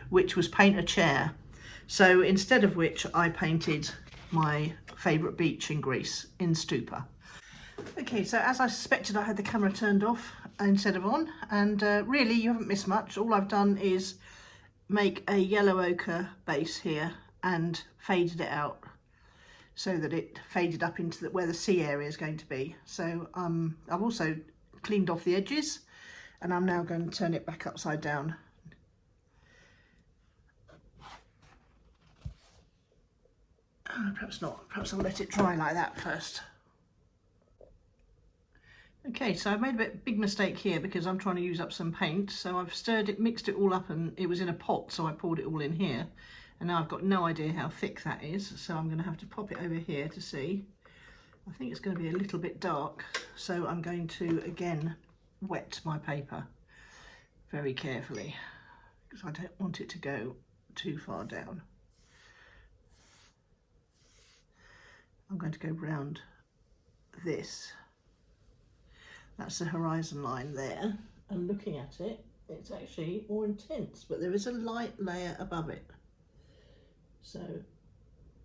which was paint a chair. So instead of which I painted my favourite beach in Greece in Stupa. Okay, so as I suspected, I had the camera turned off instead of on, and really you haven't missed much. All I've done is make a yellow ochre base here and faded it out so that it faded up into where the sea area is going to be. So I've also cleaned off the edges, and I'm now going to turn it back upside down. Perhaps not, perhaps I'll let it dry like that first. Okay, so I've made a big mistake here because I'm trying to use up some paint. So I've stirred it, mixed it all up, and it was in a pot, so I poured it all in here. And now I've got no idea how thick that is, so I'm going to have to pop it over here to see. I think it's going to be a little bit dark, so I'm going to again wet my paper very carefully because I don't want it to go too far down. I'm going to go round this. That's the horizon line there, and looking at it, it's actually more intense, but there is a light layer above it. So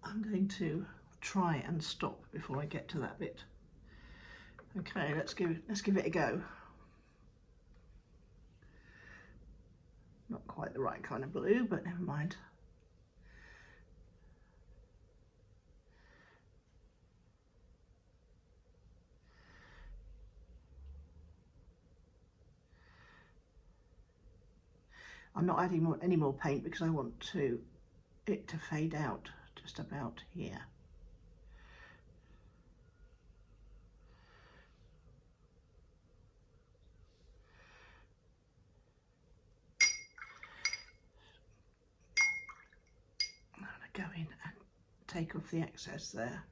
I'm going to try and stop before I get to that bit. Okay, let's give it a go. Not quite the right kind of blue, but never mind. I'm not adding any more paint because I want it to fade out just about here. I'm going to go in and take off the excess there.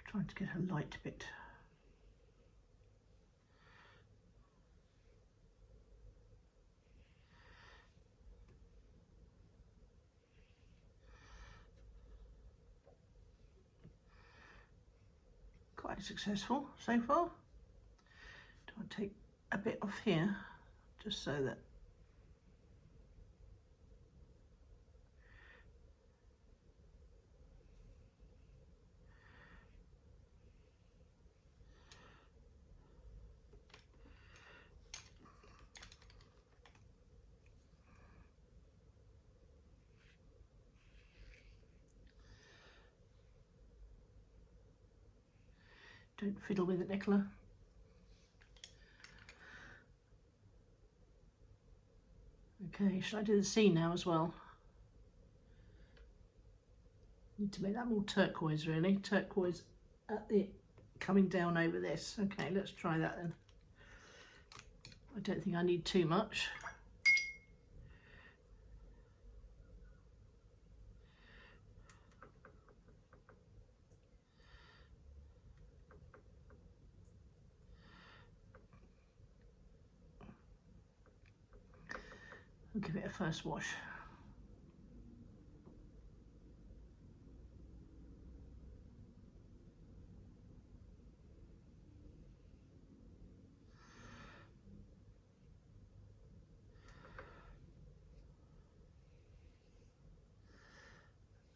Trying to get a light bit. Quite successful so far. Do I take a bit off here just so that don't fiddle with it, Nicola. Okay, should I do the sea now as well? Need to make that more turquoise, really. Turquoise at the coming down over this. Okay, let's try that then. I don't think I need too much. I'll give it a first wash.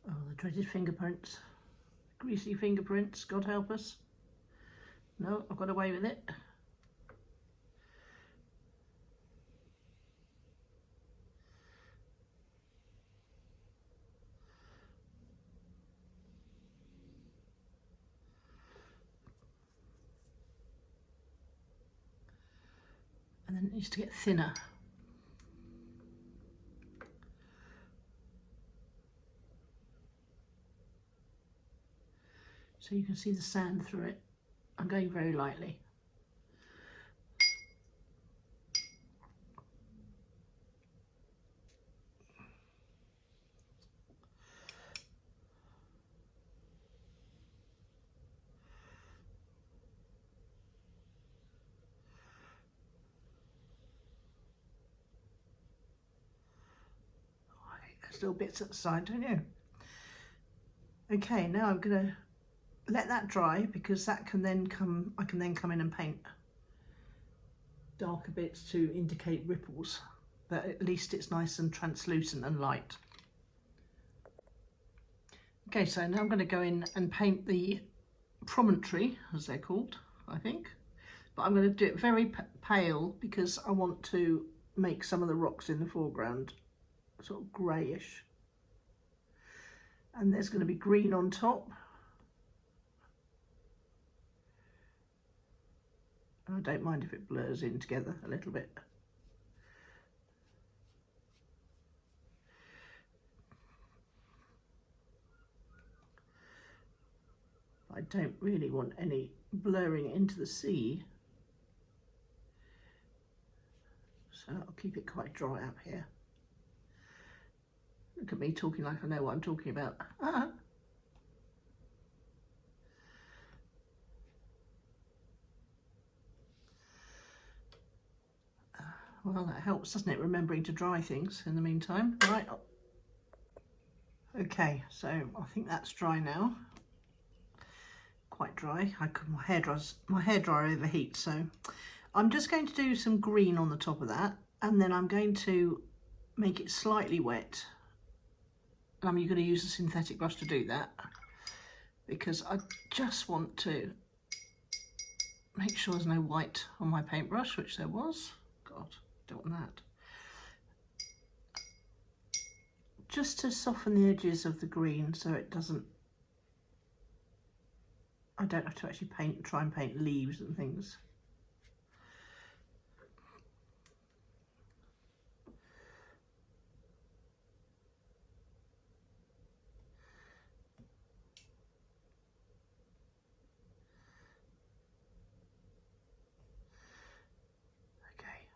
Oh, the dreaded fingerprints. Greasy fingerprints, God help us. No, I've got away with it. And then it needs to get thinner. So you can see the sand through it. I'm going very lightly. There's little bits at the side, don't you? Okay, now I'm going to let that dry, because that can then come, I can then come in and paint darker bits to indicate ripples, that at least it's nice and translucent and light. Okay, so now I'm going to go in and paint the promontory, as they're called, I think, but I'm going to do it very pale because I want to make some of the rocks in the foreground sort of greyish, and there's going to be green on top, and I don't mind if it blurs in together a little bit. I don't really want any blurring into the sea, so I'll keep it quite dry up here. Look at me talking like I know what I'm talking about. Well, that helps, doesn't it, remembering to dry things in the meantime. Right. Okay, so I think that's dry now. Quite dry. My hairdryer overheats, so I'm just going to do some green on the top of that, and then I'm going to make it slightly wet. And I'm going to use a synthetic brush to do that, because I just want to make sure there's no white on my paintbrush, which there was. God, don't want that. Just to soften the edges of the green so it doesn't, I don't have to actually try and paint leaves and things. Okay.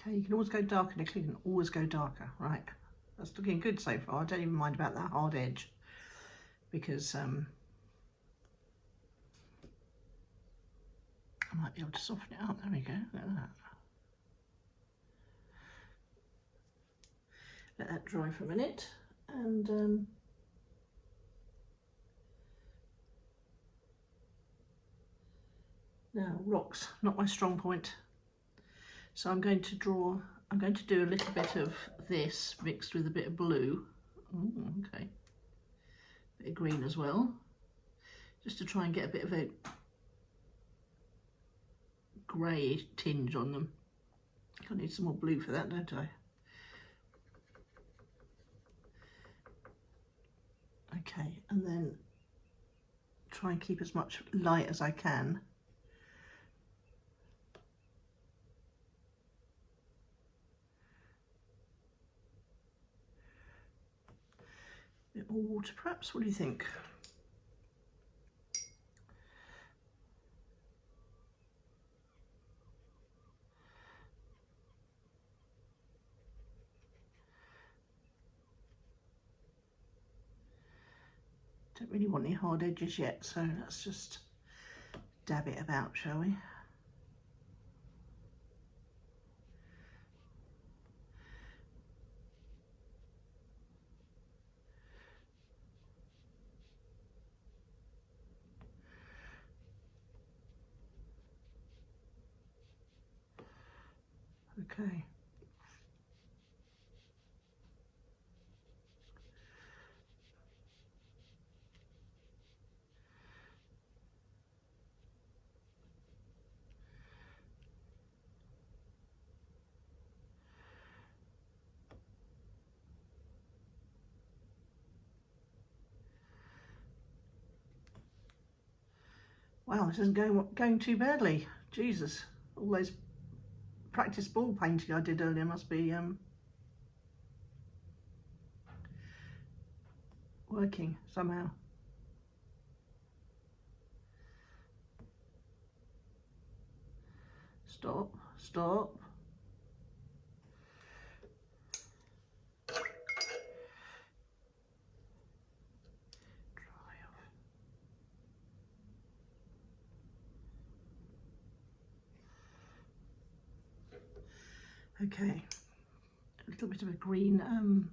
Okay, you can always go darker, Nick, you can always go darker. Right, that's looking good so far. I don't even mind about that hard edge, because I might be able to soften it up. There we go, look at that. Let that dry for a minute, and now rocks, not my strong point. So I'm going to do a little bit of this mixed with a bit of blue. Ooh, okay. Bit of green as well, just to try and get a bit of a grey tinge on them. I need some more blue for that, don't I? Okay, and then try and keep as much light as I can. A bit more water perhaps, what do you think? Don't really want any hard edges yet, so let's just dab it about, shall we? Okay. Wow, this isn't going too badly. Jesus, all those practice ball painting I did earlier must be working somehow. Stop, stop. Okay, a little bit of a green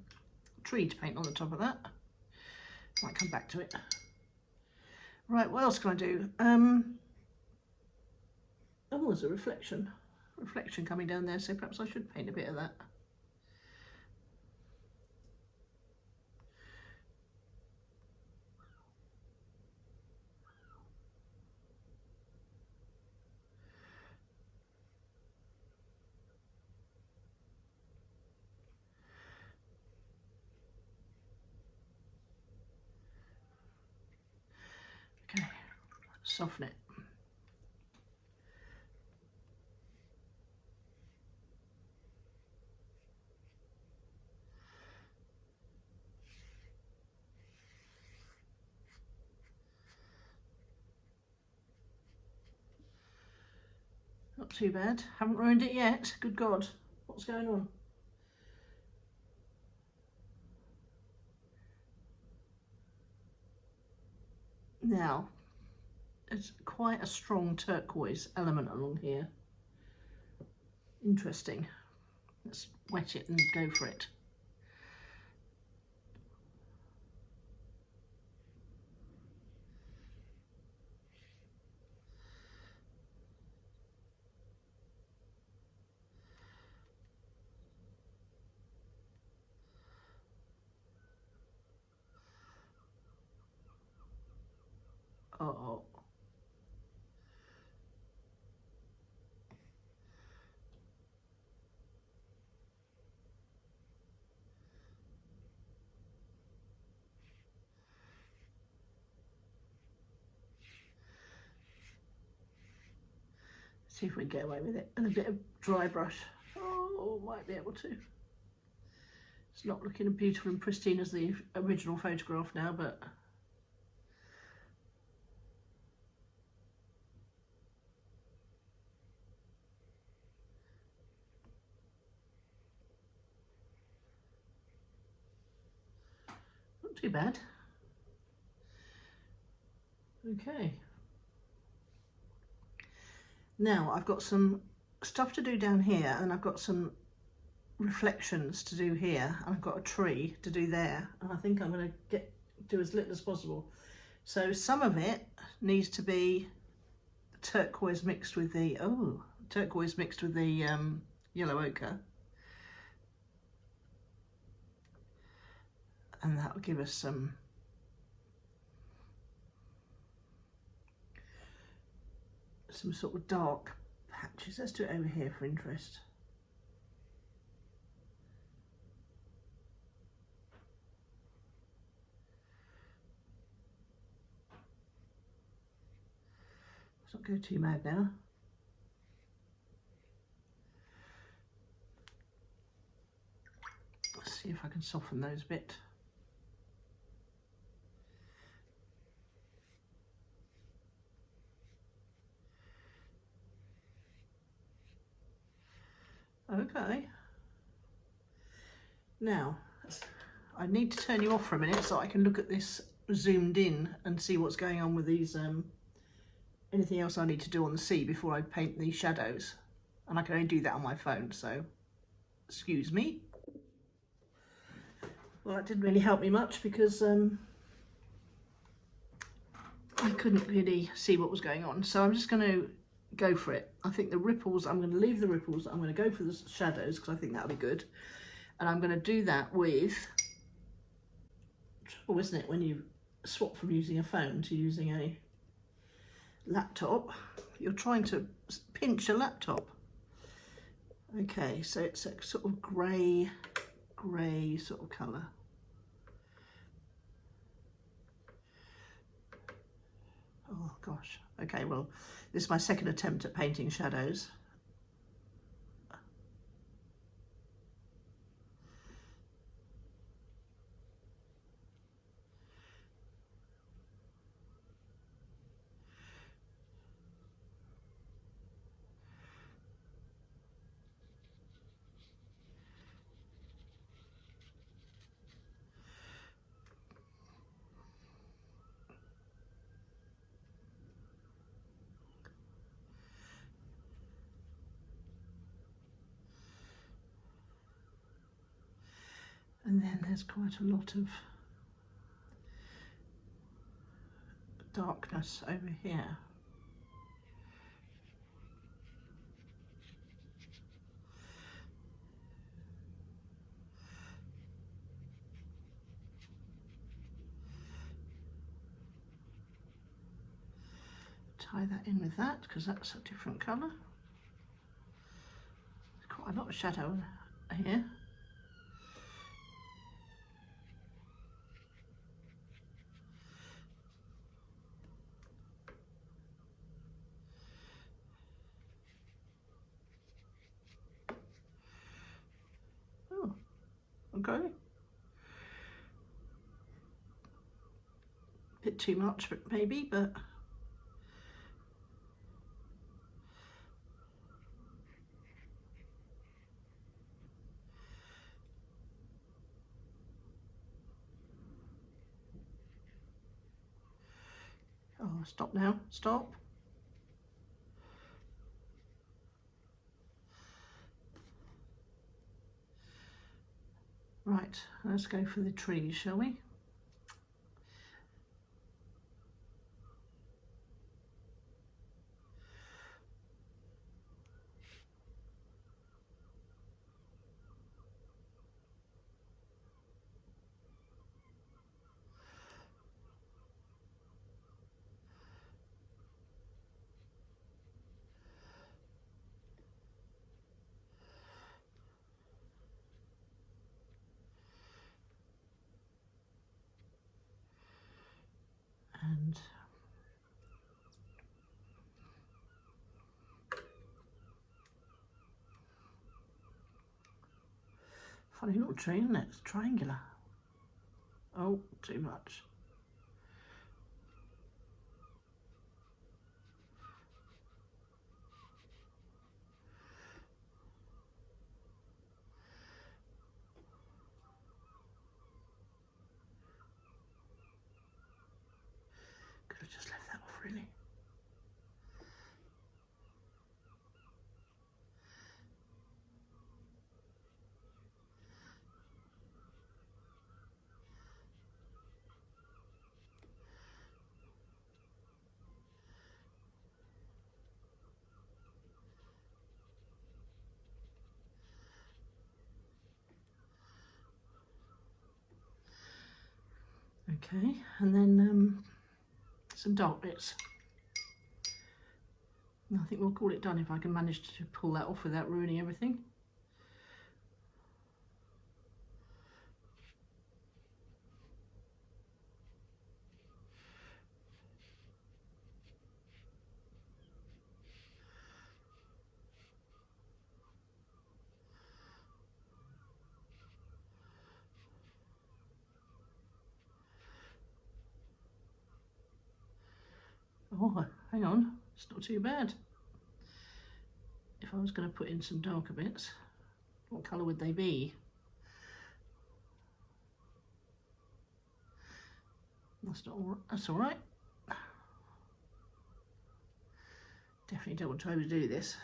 tree to paint on the top of that. Might come back to it. Right, what else can I do? Oh, there's a reflection coming down there, so perhaps I should paint a bit of that. Okay, soften it. Not too bad. Haven't ruined it yet. Good God. What's going on? Now, there's quite a strong turquoise element along here. Interesting. Let's wet it and go for it. Oh. See if we can get away with it. And a bit of dry brush. Oh, might be able to. It's not looking as beautiful and pristine as the original photograph now, but not too bad. Okay. Now I've got some stuff to do down here, and I've got some reflections to do here, and I've got a tree to do there, and I think I'm going to do as little as possible. So some of it needs to be turquoise mixed with the yellow ochre, and that will give us some sort of dark patches. Let's do it over here for interest. Let's not go too mad now. Let's see if I can soften those a bit. Okay. Now, I need to turn you off for a minute so I can look at this zoomed in and see what's going on with these, anything else I need to do on the sea before I paint these shadows. And I can only do that on my phone, so excuse me. Well, that didn't really help me much because I couldn't really see what was going on. So I'm just going to go for it. I think the ripples, I'm going to leave the ripples. I'm going to go for the shadows because I think that'll be good. And I'm going to do that with, trouble isn't it, when you swap from using a phone to using a laptop, you're trying to pinch a laptop. Okay, so it's a sort of grey sort of colour. Oh gosh, okay, well, this is my second attempt at painting shadows. And then there's quite a lot of darkness over here. Tie that in with that because that's a different colour. There's quite a lot of shadow here. Oh, okay. Bit too much, but maybe, but oh, stop now, stop. Right, let's go for the trees, shall we? And funny little tree, isn't it? It's triangular. Oh, too much. Could have just left that off, really. Okay, and then some dark bits. I think we'll call it done if I can manage to pull that off without ruining everything. Oh, hang on, it's not too bad. If I was going to put in some darker bits, what colour would they be? That's not all, that's all right. Definitely don't want to overdo this.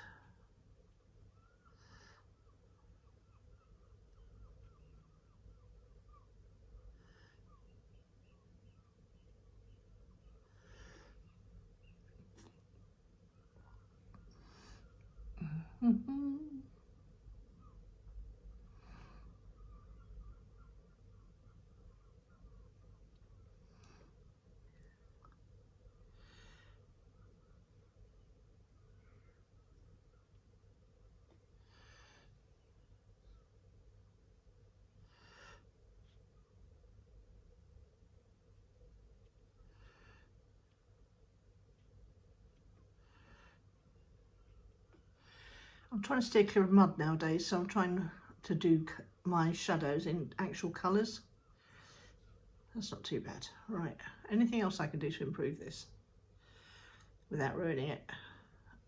I'm trying to stay clear of mud nowadays, so I'm trying to do my shadows in actual colours. That's not too bad. Right, anything else I can do to improve this without ruining it?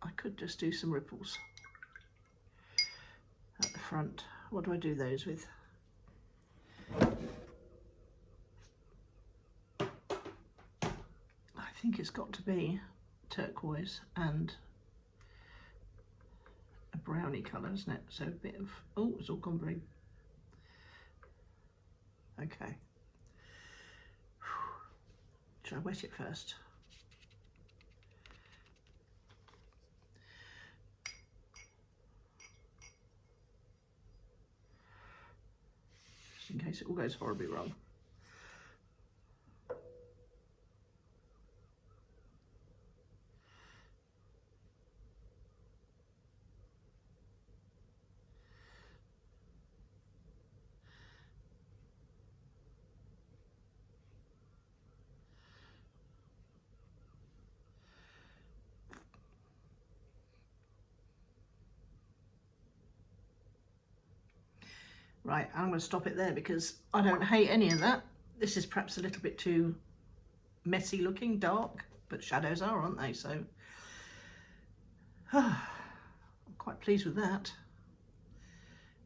I could just do some ripples at the front. What do I do those with? I think it's got to be turquoise and a browny colour, isn't it? So a bit of, oh, it's all gone very, Okay. Should I wet it first? Just in case it all goes horribly wrong. Right, I'm going to stop it there because I don't hate any of that. This is perhaps a little bit too messy looking, dark, but shadows are, aren't they? So I'm quite pleased with that.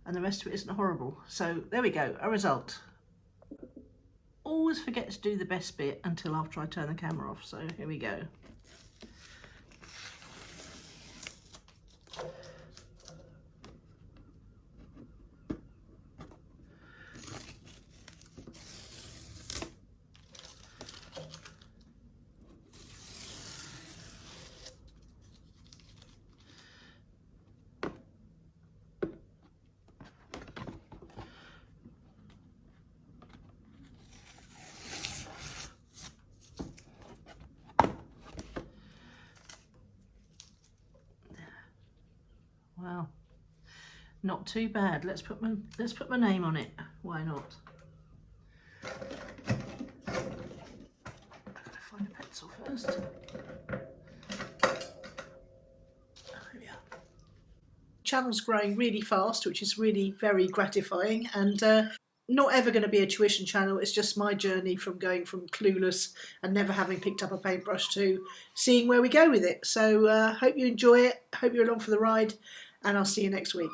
And the rest of it isn't horrible. So there we go, a result. Always forget to do the best bit until after I turn the camera off. So here we go. Wow, not too bad. Let's put my name on it. Why not? I've got to find a pencil first. There we are. Channel's growing really fast, which is really very gratifying, and not ever going to be a tuition channel. It's just my journey from going from clueless and never having picked up a paintbrush to seeing where we go with it. So hope you enjoy it, hope you're along for the ride, and I'll see you next week.